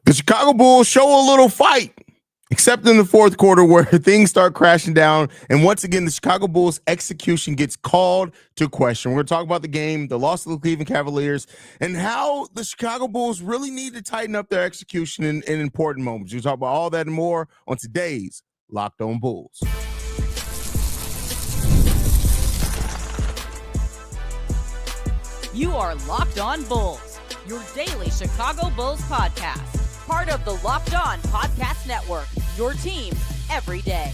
The Chicago Bulls show a little fight, except in the fourth quarter where things start crashing down. And once again, the Chicago Bulls execution gets called to question. We're going to talk about the game, the loss of the Cleveland Cavaliers, and how the Chicago Bulls really need to tighten up their execution in important moments. We'll talk about all that and more on today's Locked On Bulls. You are Locked On Bulls, your daily Chicago Bulls podcast. Part of the Locked On Podcast Network, your team every day.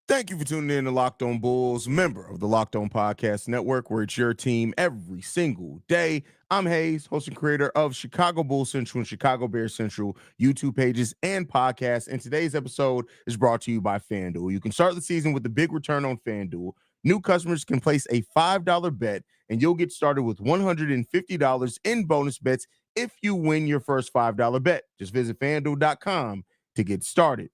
Thank you for tuning in to Locked On Bulls, member of the Locked On Podcast Network, where it's your team every single day. I'm Haize, host and creator of Chicago Bulls Central and Chicago Bears Central YouTube pages and podcasts. And today's episode is brought to you by FanDuel. You can start the season with the big return on FanDuel. New customers can place a $5 bet, and you'll get started with $150 in bonus bets if you win your first $5 bet. Just visit FanDuel.com to get started.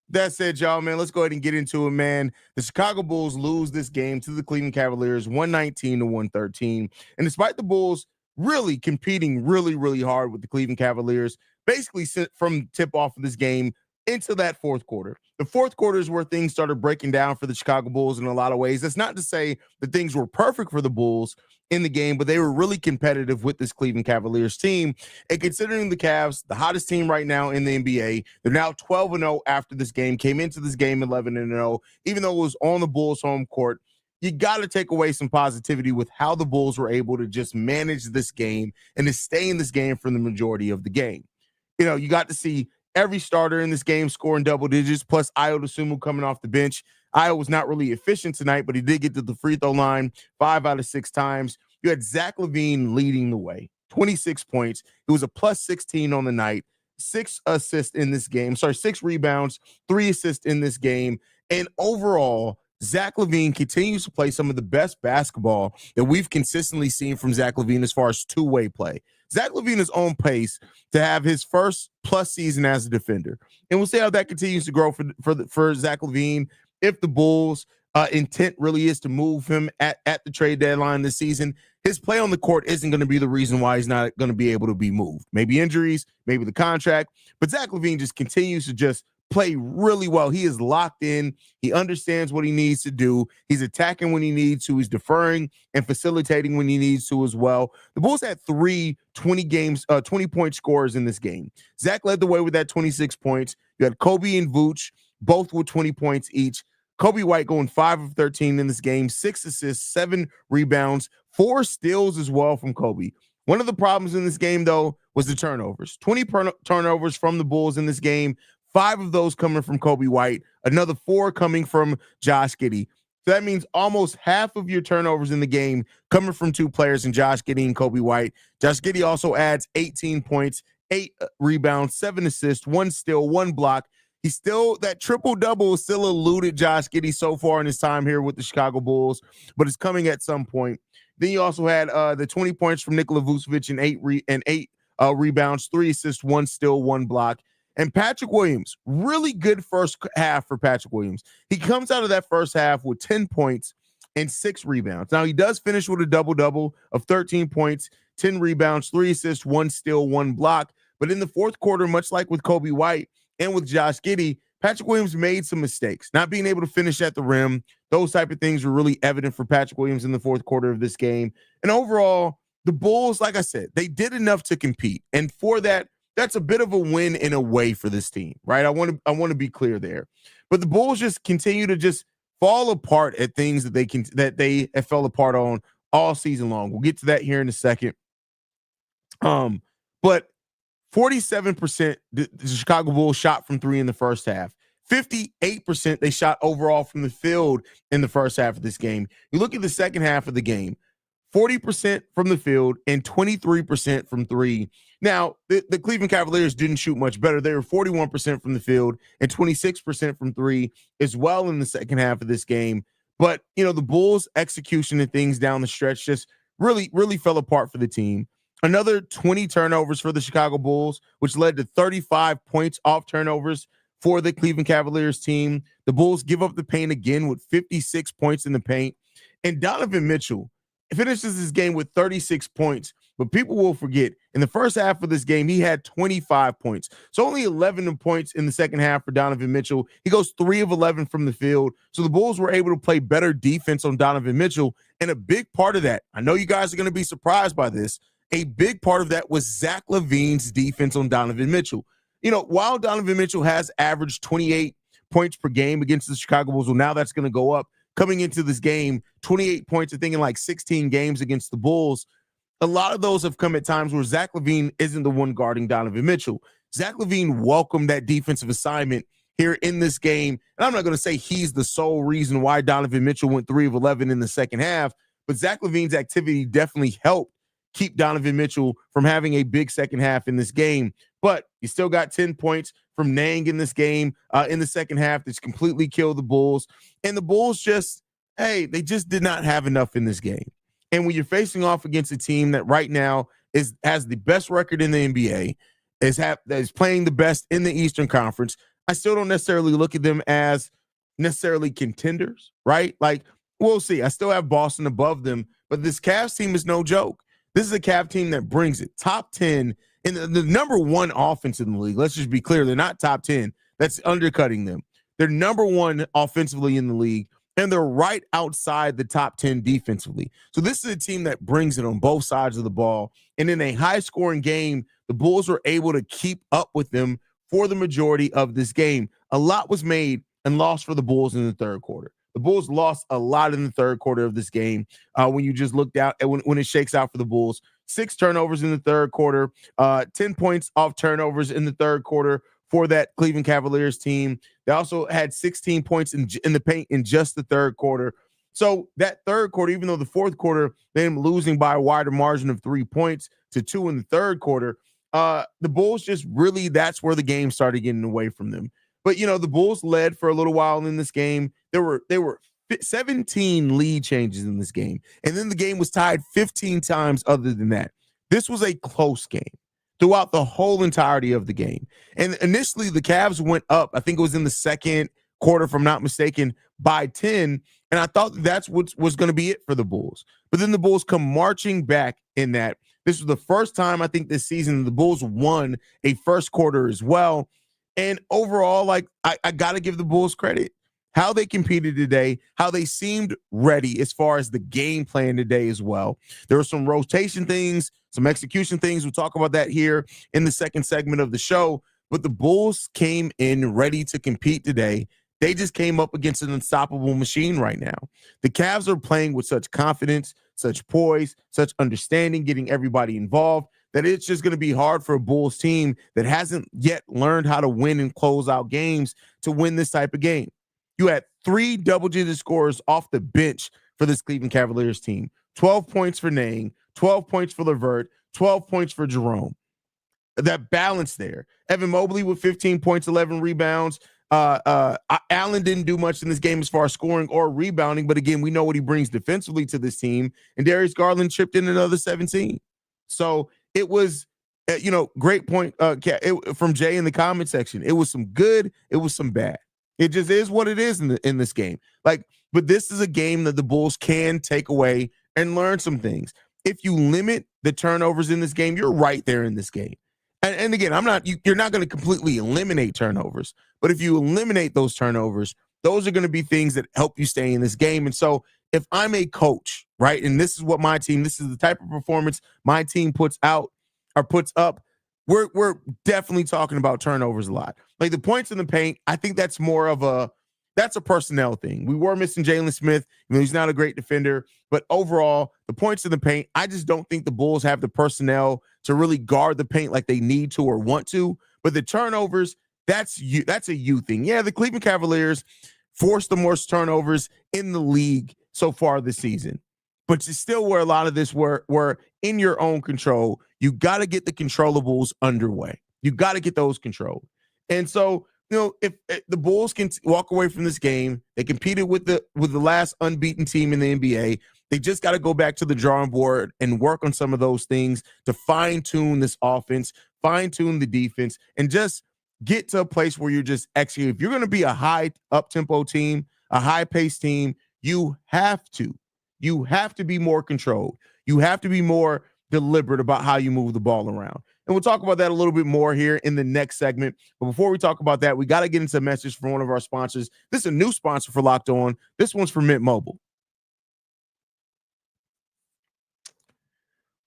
That said, y'all, man, let's go ahead and get into it, man. The Chicago Bulls lose this game to the Cleveland Cavaliers 119-113. And despite the Bulls really competing really hard with the Cleveland Cavaliers, basically from tip-off of this game into that fourth quarter. The fourth quarter is where things started breaking down for the Chicago Bulls in a lot of ways. That's not to say that things were perfect for the Bulls in the game, but they were really competitive with this Cleveland Cavaliers team. And considering the Cavs, the hottest team right now in the NBA, they're now 12-0 after this game, came into this game 11-0, even though it was on the Bulls' home court. You got to take away some positivity with how the Bulls were able to just manage this game and to stay in this game for the majority of the game. You know, you got to see every starter in this game scoring double digits, plus Ayo Dosunmu coming off the bench. Ayo was not really efficient tonight, but he did get to the free throw line 5 out of 6 times. You had Zach LaVine leading the way, 26 points. It was a plus 16 on the night, 6 assists in this game. 6 rebounds, 3 assists in this game. And overall, Zach LaVine continues to play some of the best basketball that we've consistently seen from Zach LaVine as far as two-way play. Zach LaVine is on pace to have his first plus season as a defender. And we'll see how that continues to grow for Zach LaVine if the Bulls' intent really is to move him at the trade deadline this season. His play on the court isn't going to be the reason why he's not going to be able to be moved. Maybe injuries, maybe the contract, but Zach LaVine just continues to just play really well. He is locked in. He understands what he needs to do. He's attacking when he needs to. He's deferring and facilitating when he needs to as well. The Bulls had 3 20-point scorers in this game. Zach led the way with that 26 points. You had Coby and Vooch, both with 20 points each. Coby White going 5 of 13 in this game, 6 assists, 7 rebounds, 4 steals as well from Coby. One of the problems in this game, though, was the turnovers. 20 turnovers from the Bulls in this game. 5 of those coming from Coby White, another 4 coming from Josh Giddey. So that means almost half of your turnovers in the game coming from 2 players in Josh Giddey and Coby White. Josh Giddey also adds 18 points, 8 rebounds, 7 assists, 1 steal, 1 block. He's still, that triple-double still eluded Josh Giddey so far in his time here with the Chicago Bulls, but it's coming at some point. Then you also had the 20 points from Nikola Vucevic and 8 rebounds, 3 assists, 1 steal, 1 block. And Patrick Williams, really good first half for Patrick Williams. He comes out of that first half with 10 points and 6 rebounds. Now, he does finish with a double-double of 13 points, 10 rebounds, 3 assists, 1 steal, 1 block. But in the fourth quarter, much like with Coby White and with Josh Giddey, Patrick Williams made some mistakes, not being able to finish at the rim. Those type of things were really evident for Patrick Williams in the fourth quarter of this game. And overall, the Bulls, like I said, they did enough to compete. And for that, that's a bit of a win in a way for this team, right? I want to be clear there. But the Bulls just continue to just fall apart at things that they have fell apart on all season long. We'll get to that here in a second. But 47% the Chicago Bulls shot from 3 in the first half. 58% they shot overall from the field in the first half of this game. You look at the second half of the game, 40% from the field and 23% from 3. Now, the Cleveland Cavaliers didn't shoot much better. They were 41% from the field and 26% from 3 as well in the second half of this game. But, you know, the Bulls' execution and things down the stretch just really fell apart for the team. Another 20 turnovers for the Chicago Bulls, which led to 35 points off turnovers for the Cleveland Cavaliers team. The Bulls give up the paint again with 56 points in the paint. And Donovan Mitchell finishes this game with 36 points. But people will forget in the first half of this game, he had 25 points. So only 11 points in the second half for Donovan Mitchell. He goes 3 of 11 from the field. So the Bulls were able to play better defense on Donovan Mitchell. And a big part of that, I know you guys are going to be surprised by this, a big part of that was Zach LaVine's defense on Donovan Mitchell. While Donovan Mitchell has averaged 28 points per game against the Chicago Bulls, well, now that's going to go up. Coming into this game, 28 points, I think, in like 16 games against the Bulls. A lot of those have come at times where Zach LaVine isn't the one guarding Donovan Mitchell. Zach LaVine welcomed that defensive assignment here in this game. And I'm not going to say he's the sole reason why Donovan Mitchell went 3 of 11 in the second half, but Zach LaVine's activity definitely helped keep Donovan Mitchell from having a big second half in this game. But you still got 10 points from Niang in this game in the second half that's completely killed the Bulls. And the Bulls they just did not have enough in this game. And when you're facing off against a team that right now has the best record in the NBA, is playing the best in the Eastern Conference, I still don't necessarily look at them as necessarily contenders, right? Like, we'll see. I still have Boston above them, but this Cavs team is no joke. This is a Cavs team that brings it. Top 10 and the number one offense in the league. Let's just be clear. They're not top 10. That's undercutting them. They're number one offensively in the league, and they're right outside the top 10 defensively. So this is a team that brings it on both sides of the ball. And in a high-scoring game, the Bulls were able to keep up with them for the majority of this game. A lot was made and lost for the Bulls in the third quarter. The Bulls lost a lot in the third quarter of this game when you just looked out at when it shakes out for the Bulls. 6 turnovers in the third quarter, 10 points off turnovers in the third quarter for that Cleveland Cavaliers team. They also had 16 points in the paint in just the third quarter. So that third quarter, even though the fourth quarter, they ended up losing by a wider margin of 3 points to 2 in the third quarter, the Bulls just really, that's where the game started getting away from them. But, the Bulls led for a little while in this game. There were 17 lead changes in this game. And then the game was tied 15 times other than that. This was a close game throughout the whole entirety of the game. And initially, the Cavs went up. I think it was in the second quarter, if I'm not mistaken, by 10. And I thought that's what was going to be it for the Bulls. But then the Bulls come marching back in that. This was the first time, I think, this season the Bulls won a first quarter as well. And overall, I got to give the Bulls credit. How they competed today, how they seemed ready as far as the game plan today as well. There were some rotation things, some execution things. We'll talk about that here in the second segment of the show. But the Bulls came in ready to compete today. They just came up against an unstoppable machine right now. The Cavs are playing with such confidence, such poise, such understanding, getting everybody involved, that it's just going to be hard for a Bulls team that hasn't yet learned how to win and close out games to win this type of game. You had 3 double-digit scorers off the bench for this Cleveland Cavaliers team. 12 points for Niang, 12 points for LeVert, 12 points for Jerome. That balance there. Evan Mobley with 15 points, 11 rebounds. Allen didn't do much in this game as far as scoring or rebounding, but again, we know what he brings defensively to this team. And Darius Garland chipped in another 17. So it was, great point from Jay in the comment section. It was some good. It was some bad. It just is what it is in this game. But this is a game that the Bulls can take away and learn some things. If you limit the turnovers in this game, you're right there in this game. And again, you're not going to completely eliminate turnovers, but if you eliminate those turnovers, those are going to be things that help you stay in this game. And so if I'm a coach, right, and this is what this is the type of performance my team puts up, we're definitely talking about turnovers a lot. Like the points in the paint, I think that's more of a personnel thing. We were missing Jalen Smith. He's not a great defender, but overall, the points in the paint, I just don't think the Bulls have the personnel to really guard the paint like they need to or want to. But the turnovers, that's a you thing. Yeah, the Cleveland Cavaliers forced the most turnovers in the league so far this season. But it's still where a lot of this were in your own control. You got to get the controllables underway. You got to get those controlled. And so, if the Bulls can walk away from this game, they competed with the last unbeaten team in the NBA. They just got to go back to the drawing board and work on some of those things to fine-tune this offense, fine-tune the defense, and just get to a place where you're just executing. If you're going to be a high up-tempo team, a high-paced team, you have to be more controlled. You have to be more deliberate about how you move the ball around. And we'll talk about that a little bit more here in the next segment. But before we talk about that, we got to get into a message from one of our sponsors. This is a new sponsor for Locked On. This one's for Mint Mobile.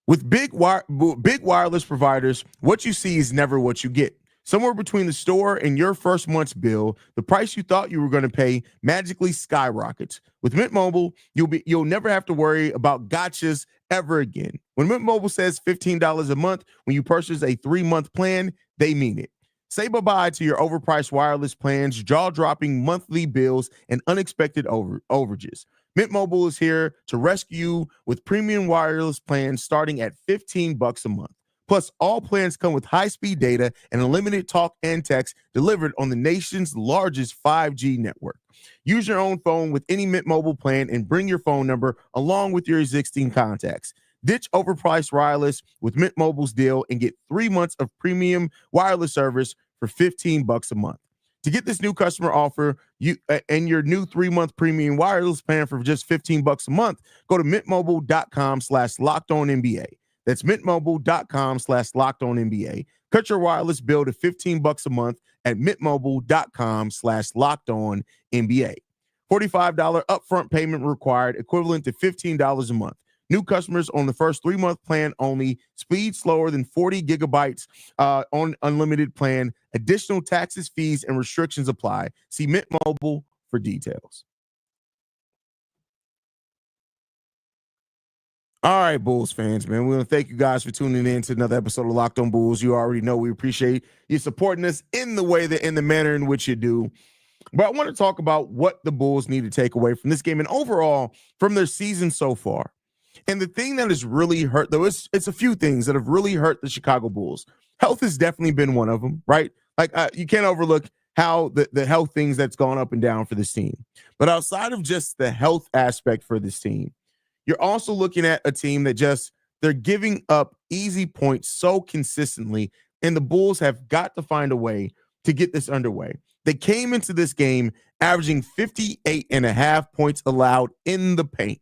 With big wireless providers, what you see is never what you get. Somewhere between the store and your first month's bill, the price you thought you were going to pay magically skyrockets. With Mint Mobile, you'll never have to worry about gotchas ever again. When Mint Mobile says $15 a month when you purchase a 3-month plan, they mean it. Say bye-bye to your overpriced wireless plans, jaw-dropping monthly bills, and unexpected overages. Mint Mobile is here to rescue you with premium wireless plans starting at $15 a month. Plus, all plans come with high-speed data and unlimited talk and text delivered on the nation's largest 5G network. Use your own phone with any Mint Mobile plan and bring your phone number along with your existing contacts. Ditch overpriced wireless with Mint Mobile's deal and get 3 months of premium wireless service for $15 a month. To get this new customer offer and your new 3-month premium wireless plan for just $15 a month, go to mintmobile.com/lockedonnba. That's mintmobile.com/lockedonnba. Cut your wireless bill to $15 a month at mintmobile.com/lockedonnba. $45 upfront payment required, equivalent to $15 a month. New customers on the first 3-month plan only. Speed slower than 40 gigabytes on unlimited plan. Additional taxes, fees, and restrictions apply. See Mint Mobile for details. All right, Bulls fans, man. We want to thank you guys for tuning in to another episode of Locked On Bulls. You already know we appreciate you supporting us in the manner in which you do. But I want to talk about what the Bulls need to take away from this game and overall from their season so far. And the thing that has really hurt, though, it's a few things that have really hurt the Chicago Bulls. Health has definitely been one of them, right? Like you can't overlook how the health things that's gone up and down for this team. But outside of just the health aspect for this team, you're also looking at a team that they're giving up easy points so consistently, and the Bulls have got to find a way to get this underway. They came into this game averaging 58.5 points allowed in the paint.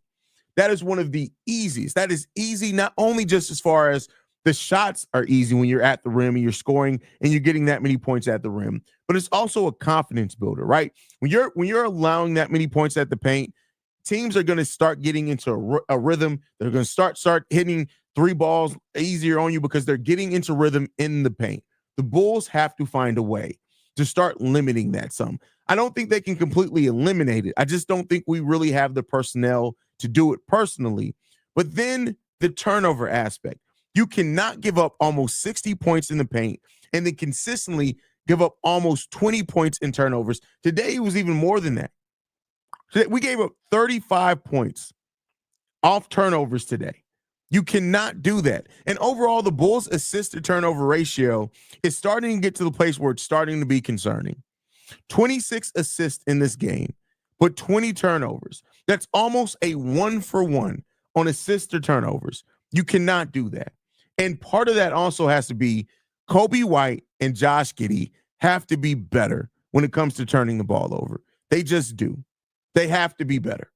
That is one of the easiest. That is easy, not only just as far as the shots are easy when you're at the rim and you're scoring and you're getting that many points at the rim, but it's also a confidence builder, right? When you're allowing that many points at the paint, teams are going to start getting into a rhythm. They're going to start hitting 3 balls easier on you because they're getting into rhythm in the paint. The Bulls have to find a way to start limiting that some. I don't think they can completely eliminate it. I just don't think we really have the personnel to do it personally. But then the turnover aspect. You cannot give up almost 60 points in the paint and then consistently give up almost 20 points in turnovers. Today it was even more than that. We gave up 35 points off turnovers today. You cannot do that. And overall, the Bulls' assist to turnover ratio is starting to get to the place where it's starting to be concerning. 26 assists in this game, but 20 turnovers. That's almost a 1-for-1 on assists to turnovers. You cannot do that. And part of that also has to be Coby White and Josh Giddey have to be better when it comes to turning the ball over. They just do. They have to be better.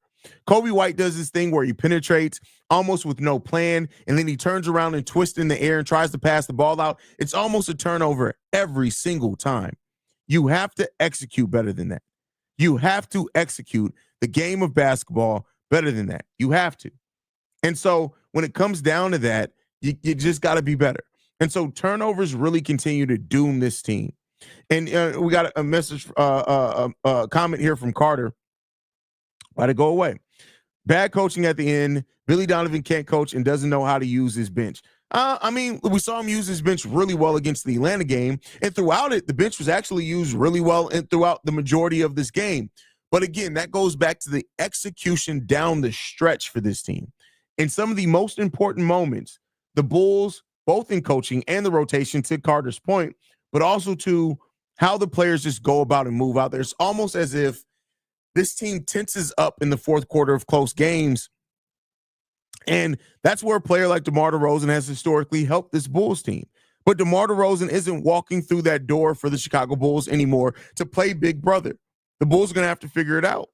Coby White does this thing where he penetrates almost with no plan, and then he turns around and twists in the air and tries to pass the ball out. It's almost a turnover every single time. You have to execute better than that. You have to execute the game of basketball better than that. You have to. And so when it comes down to that, you just got to be better. And so turnovers really continue to doom this team. And we got a message, comment here from Carter. Why'd it go away? Bad coaching at the end. Billy Donovan can't coach and doesn't know how to use his bench. I mean, we saw him use his bench really well against the Atlanta game. And throughout it, the bench was actually used really well and throughout the majority of this game. But again, that goes back to the execution down the stretch for this team. In some of the most important moments, the Bulls, both in coaching and the rotation, to Carter's point, but also to how the players just go about and move out there. It's almost as if this team tenses up in the fourth quarter of close games. And that's where a player like DeMar DeRozan has historically helped this Bulls team. But DeMar DeRozan isn't walking through that door for the Chicago Bulls anymore to play big brother. The Bulls are going to have to figure it out.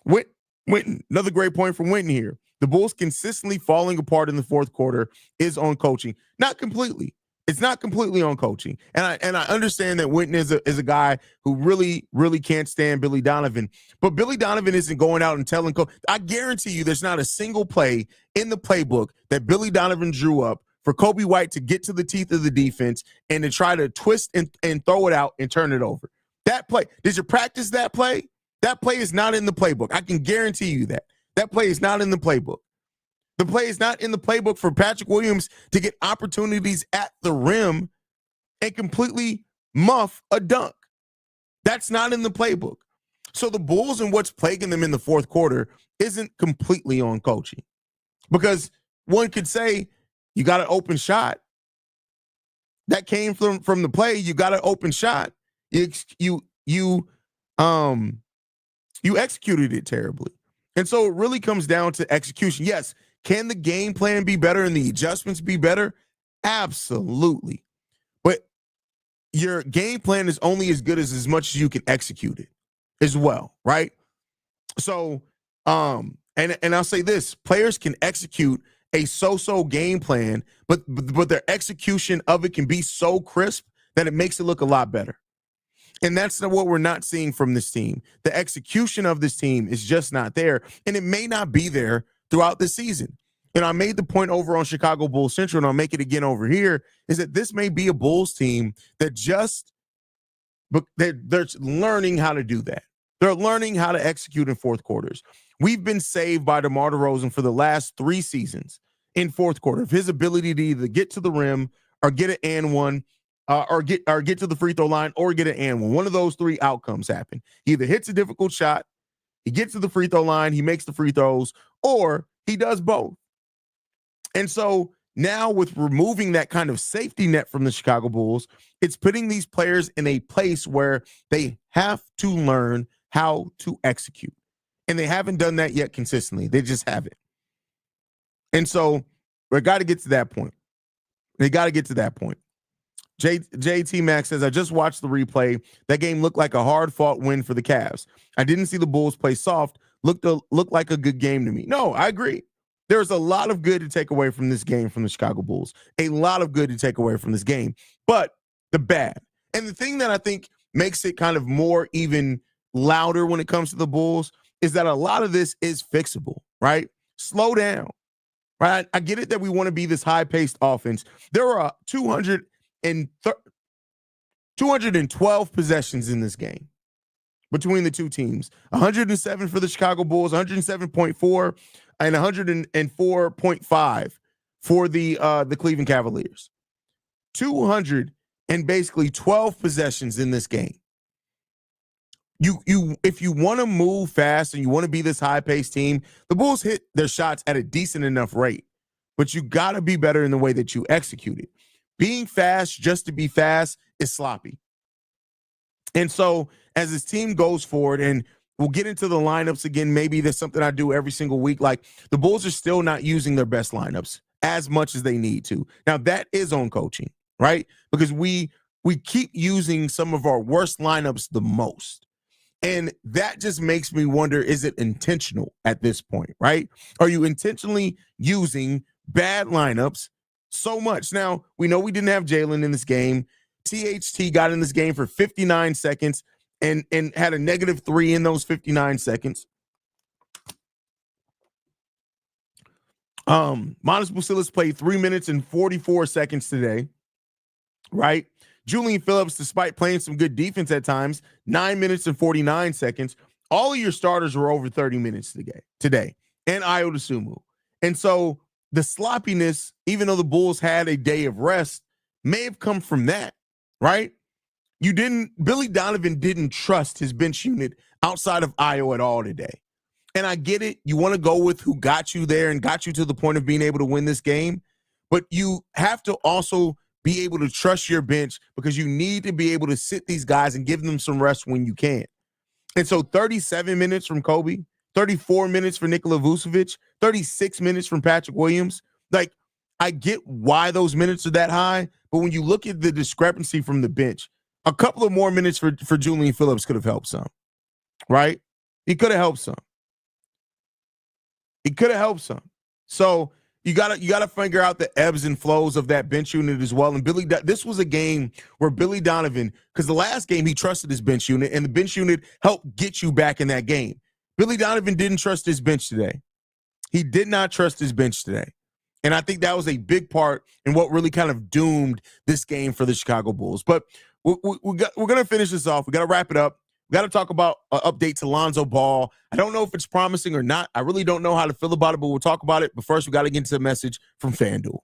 Winton, another great point from Winton here. the Bulls consistently falling apart in the fourth quarter is on coaching. Not completely. It's not completely on coaching. And I understand that Witten is a guy who really, really can't stand Billy Donovan. But Billy Donovan isn't going out and telling I guarantee you there's not a single play in the playbook that Billy Donovan drew up for Coby White to get to the teeth of the defense and to try to twist and throw it out and turn it over. That play, did you practice that play? That play is not in the playbook. I can guarantee you that. That play is not in the playbook. The play is not in the playbook for Patrick Williams to get opportunities at the rim and completely muff a dunk. That's not in the playbook. So the Bulls and what's plaguing them in the fourth quarter isn't completely on coaching. Because one could say, you got an open shot. That came from the play. You got an open shot. You executed it terribly. And so it really comes down to execution. Yes, can the game plan be better and the adjustments be better? Absolutely. But your game plan is only as good as much as you can execute it as well, right? So, and I'll say this, players can execute a so-so game plan, but their execution of it can be so crisp that it makes it look a lot better. And that's what we're not seeing from this team. The execution of this team is just not there, and it may not be there throughout the season. And I made the point over on Chicago Bulls Central, and I'll make it again over here, is that this may be a Bulls team that they're learning how to do that. They're learning how to execute in fourth quarters. We've been saved by DeMar DeRozan for the last 3 seasons in fourth quarter of his ability to either get to the rim or get an and one, or get to the free throw line or get an and one. One of those 3 outcomes happen. He either hits a difficult shot, he gets to the free throw line, he makes the free throws, or he does both. And so now with removing that kind of safety net from the Chicago Bulls, it's putting these players in a place where they have to learn how to execute. And they haven't done that yet consistently. They just haven't. And so we got to get to that point. They got to get to that point. JT Max says, I just watched the replay. That game looked like a hard-fought win for the Cavs. I didn't see the Bulls play soft. Looked like a good game to me. No, I agree. There's a lot of good to take away from this game from the Chicago Bulls. A lot of good to take away from this game. But the bad. And the thing that I think makes it kind of more even louder when it comes to the Bulls is that a lot of this is fixable, right? Slow down, right? I get it that we want to be this high-paced offense. There are 212 possessions in this game between the two teams. 107 for the Chicago Bulls, 107.4 and 104.5 for the Cleveland Cavaliers. 200 and basically 12 possessions in this game. If you want to move fast and you want to be this high-paced team, the Bulls hit their shots at a decent enough rate, but you got to be better in the way that you execute it. Being fast just to be fast is sloppy. And so as this team goes forward, and we'll get into the lineups again, maybe that's something I do every single week, like the Bulls are still not using their best lineups as much as they need to. Now, that is on coaching, right? Because we keep using some of our worst lineups the most. And that just makes me wonder, is it intentional at this point, right? Are you intentionally using bad lineups so much? Now, we know we didn't have Jalen in this game. THT got in this game for 59 seconds and had a -3 in those 59 seconds. Monas Busilis played 3 minutes and 44 seconds today, right? Julian Phillips, despite playing some good defense at times, 9 minutes and 49 seconds. All of your starters were over 30 minutes today, and Ayo Dosunmu. And so the sloppiness, even though the Bulls had a day of rest, may have come from that, right? Billy Donovan didn't trust his bench unit outside of Ayo at all today. And I get it. You want to go with who got you there and got you to the point of being able to win this game, but you have to also be able to trust your bench because you need to be able to sit these guys and give them some rest when you can. And so 37 minutes from Coby, 34 minutes for Nikola Vucevic, 36 minutes from Patrick Williams. Like, I get why those minutes are that high, but when you look at the discrepancy from the bench, a couple of more minutes for Julian Phillips could have helped some, right? He could have helped some. He could have helped some. So you gotta figure out the ebbs and flows of that bench unit as well. And this was a game where Billy Donovan, because the last game he trusted his bench unit, and the bench unit helped get you back in that game. Billy Donovan didn't trust his bench today. He did not trust his bench today. And I think that was a big part in what really kind of doomed this game for the Chicago Bulls. But we're going to finish this off. We got to wrap it up. We got to talk about an update to Lonzo Ball. I don't know if it's promising or not. I really don't know how to feel about it, but we'll talk about it. But first, we got to get into a message from FanDuel.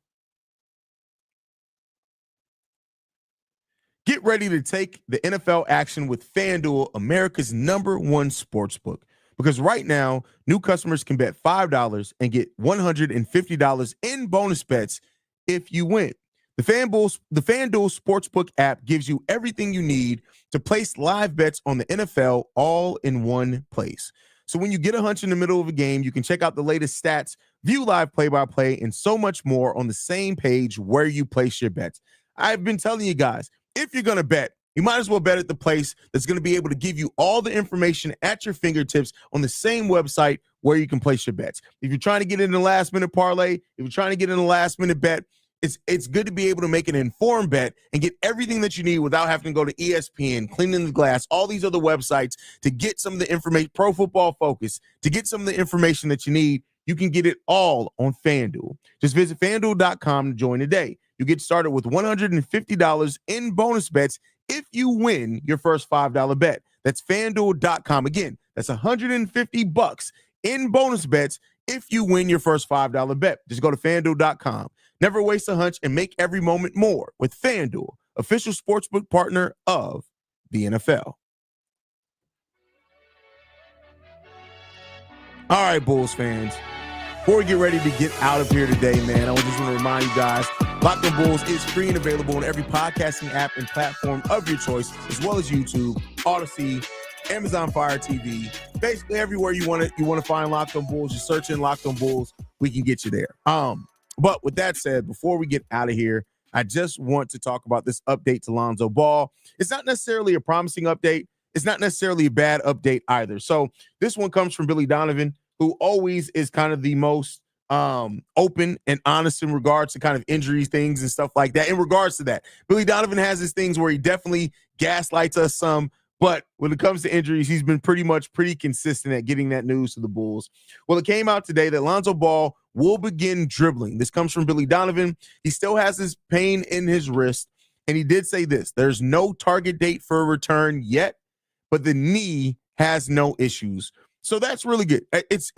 Get ready to take the NFL action with FanDuel, America's #1 sportsbook. Because right now, new customers can bet $5 and get $150 in bonus bets if you win. The FanDuel Sportsbook app gives you everything you need to place live bets on the NFL all in one place. So when you get a hunch in the middle of a game, you can check out the latest stats, view live play-by-play, and so much more on the same page where you place your bets. I've been telling you guys, if you're going to bet, you might as well bet at the place that's going to be able to give you all the information at your fingertips on the same website where you can place your bets. If you're trying to get in the last-minute parlay, if you're trying to get in the last-minute bet, it's good to be able to make an informed bet and get everything that you need without having to go to ESPN, Cleaning the Glass, all these other websites to get some of the information, Pro Football Focus, to get some of the information that you need. You can get it all on FanDuel. Just visit FanDuel.com to join today. You get started with $150 in bonus bets if you win your first $5 bet. That's FanDuel.com. Again, that's $150 in bonus bets if you win your first $5 bet. Just go to FanDuel.com. Never waste a hunch and make every moment more with FanDuel, official sportsbook partner of the NFL. All right, Bulls fans. Before we get ready to get out of here today, man, I just want to remind you guys, Locked On Bulls is free and available on every podcasting app and platform of your choice, as well as YouTube, Odyssey, Amazon Fire TV, basically everywhere you want to find Locked On Bulls. Just search in Locked On Bulls, we can get you there. But with that said, before we get out of here, I just want to talk about this update to Lonzo Ball. It's not necessarily a promising update. It's not necessarily a bad update either. So this one comes from Billy Donovan, who always is kind of the most open and honest in regards to kind of injury things and stuff like that. In regards to that, Billy Donovan has his things where he definitely gaslights us some, but when it comes to injuries, he's been pretty consistent at getting that news to the Bulls. Well, it came out today that Lonzo Ball will begin dribbling. This comes from Billy Donovan. He still has his pain in his wrist, and he did say this: there's no target date for a return yet, but the knee has no issues. So that's really good. It's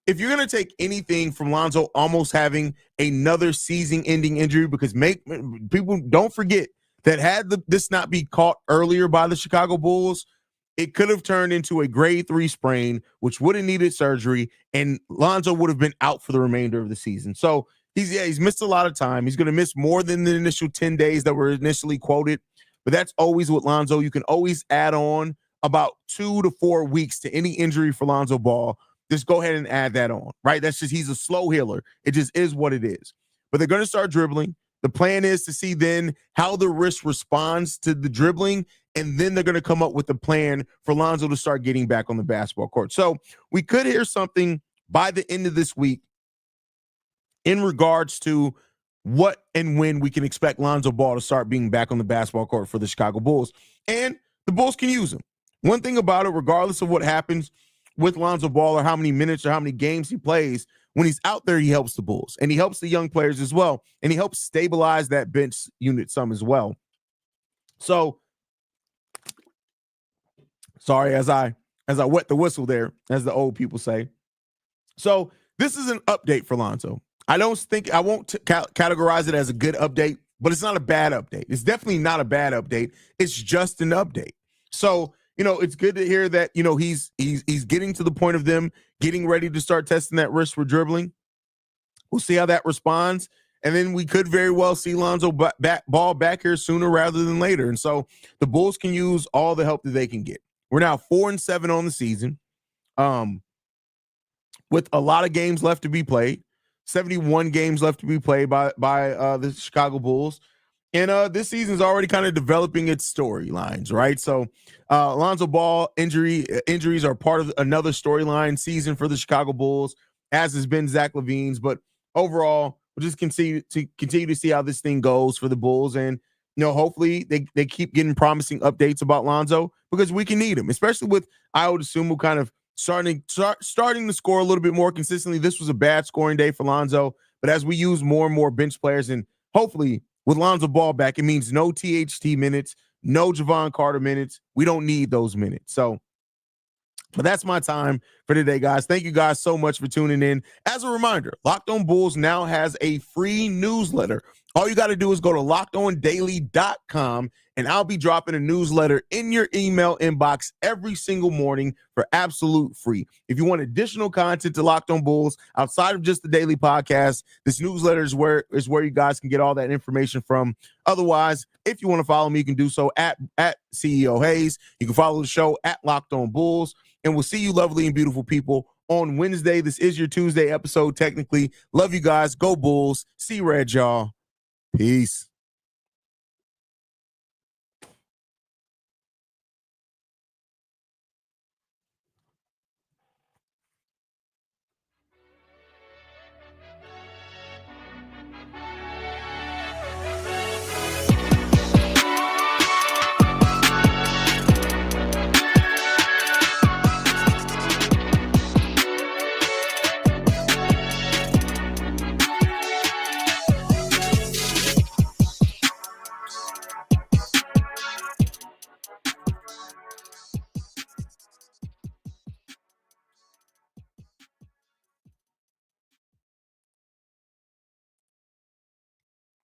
if you're going to take anything from Lonzo almost having another season-ending injury, because people don't forget that had this not be caught earlier by the Chicago Bulls, it could have turned into a grade 3 sprain, which would have needed surgery, and Lonzo would have been out for the remainder of the season. So he's missed a lot of time. He's going to miss more than the initial 10 days that were initially quoted, but that's always with Lonzo. You can always add on about 2 to 4 weeks to any injury for Lonzo Ball. Just go ahead and add that on, right? That's just, he's a slow healer. It just is what it is. But they're going to start dribbling. The plan is to see then how the wrist responds to the dribbling, and then they're going to come up with a plan for Lonzo to start getting back on the basketball court. So we could hear something by the end of this week in regards to what and when we can expect Lonzo Ball to start being back on the basketball court for the Chicago Bulls. And the Bulls can use him. One thing about it, regardless of what happens with Lonzo Ball or how many minutes or how many games he plays, when he's out there, he helps the Bulls, and he helps the young players as well, and he helps stabilize that bench unit some as well. So, sorry, as I wet the whistle there, as the old people say. So this is an update for Lonzo. I won't categorize it as a good update, but it's not a bad update. It's definitely not a bad update. It's just an update. So, it's good to hear that, he's getting to the point of them getting ready to start testing that wrist for dribbling. We'll see how that responds. And then we could very well see Lonzo Ball back here sooner rather than later. And so the Bulls can use all the help that they can get. We're now 4-7 on the season, with a lot of games left to be played, 71 games left to be played by the Chicago Bulls. And this season is already kind of developing its storylines, right? So Lonzo Ball injuries are part of another storyline season for the Chicago Bulls, as has been Zach LaVine's. But overall, we'll just continue to see how this thing goes for the Bulls. And, hopefully they keep getting promising updates about Lonzo, because we can need him, especially with Ayo Dosunmu kind of starting to score a little bit more consistently. This was a bad scoring day for Lonzo, but as we use more and more bench players, and hopefully with Lonzo Ball back, it means no THT minutes, no Javon Carter minutes. We don't need those minutes. So, but that's my time for today, guys. Thank you guys so much for tuning in. As a reminder, Locked On Bulls now has a free newsletter. All you got to do is go to lockedondaily.com, and I'll be dropping a newsletter in your email inbox every single morning for absolute free. If you want additional content to Locked On Bulls outside of just the daily podcast, this newsletter is where you guys can get all that information from. Otherwise, if you want to follow me, you can do so at CEO Haize. You can follow the show at Locked On Bulls. And we'll see you lovely and beautiful people on Wednesday. This is your Tuesday episode, technically. Love you guys. Go Bulls. See red, y'all. Peace.